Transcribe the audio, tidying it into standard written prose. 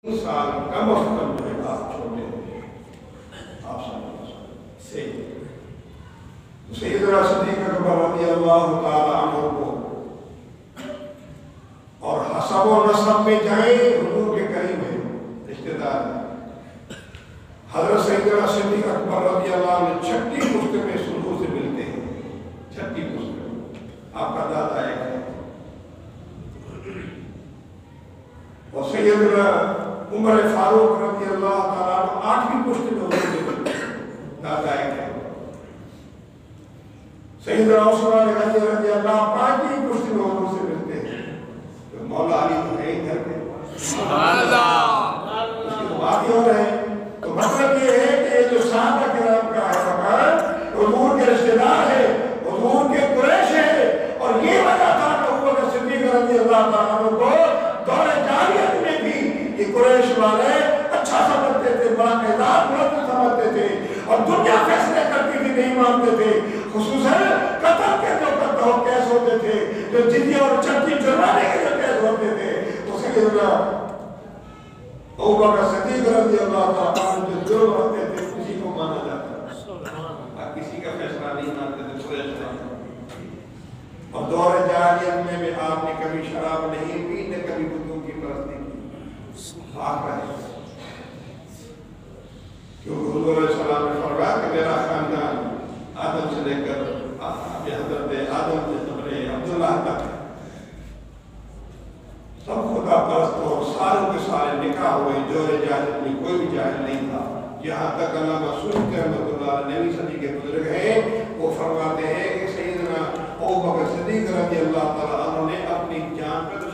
سال کم از کم جو ہے آپ چھوٹے ہوئے آپ سے سیدنا صدیق اکبر رضی اللہ تعالی عنہ کو اور حسب و نسب میں جائیں حضور کے قریب ہیں رشتہ دار ہیں. حضرت سیدنا صدیق اکبر رضی اللہ عنہ 6ٹھی پشت میں سلو سے ملتے ہیں. 6ٹھی پشت میں آپ کا دادا ایک ہے اور سیدنا عمر فاروق رضی اللہ تعالیٰ عنہ 8ویں پشت میں حضور سے ملتے ہیں. دادا ایک ہے. سیدنا عثمان غنی رضی اللہ 5ویں پشت میں حضور سے ملتے ہیں. تو مولا علی تو ہے ہی گھر کے. سبحان اللہ. اس کی تو بات ہی ہو رہے ہیں. تو مطلب یہ ہے کہ جو صحابہ کرام کا ہے مکان حضور کے رشتہ دار ہے, حضور کے قریش ہے. اور یہ وجہ تھا کہ ابو بکر صدیق رضی اللہ تعالیٰ عنہ کو دور جاہلیت میں بھی یہ قریش والے اچھا سمجھتے تھے, بڑا اعزاز بلند سمجھتے تھے اور دنیا فیصلے کرتی تھی نہیں مانتے تھے. خصوصاً قتل کے جو کیس ہوتے تھے, جو جزیہ اور چٹی جرمانے کے جو کیس ہوتے تھے, تو سیدنا ابو بکر صدیق رضی اللہ تعالیٰ عنہ جو جرم رکھتے تھے اسی کو مانا جاتا. کسی کا فیصلہ نہیں مانتے تھے قریش والے. اور دور جاہلیت میں بھی آپ نے کبھی شراب نہیں پی, نہ کبھی بتوں کی پرستی کی. آپ رہے کیونکہ حضور علیہ السلام نے فرمایا کہ میرا خاندان آدم سے لے کر حضرت آدم سے حضرت عبداللہ تک سب خدا پرست اور ساروں کے سارے نکاح ہوئے. دور جاہلیت میں کوئی بھی جاہل نہیں تھا. یہاں تک علامہ سیوطی رحمۃ اللہ علیہ 9ویں صدی کے بزرگ ہیں, وہ فرماتے ہیں کہ سیدنا ابو بکر صدیق رضی اللہ تعالیٰ عنہ نے اپنی جان پر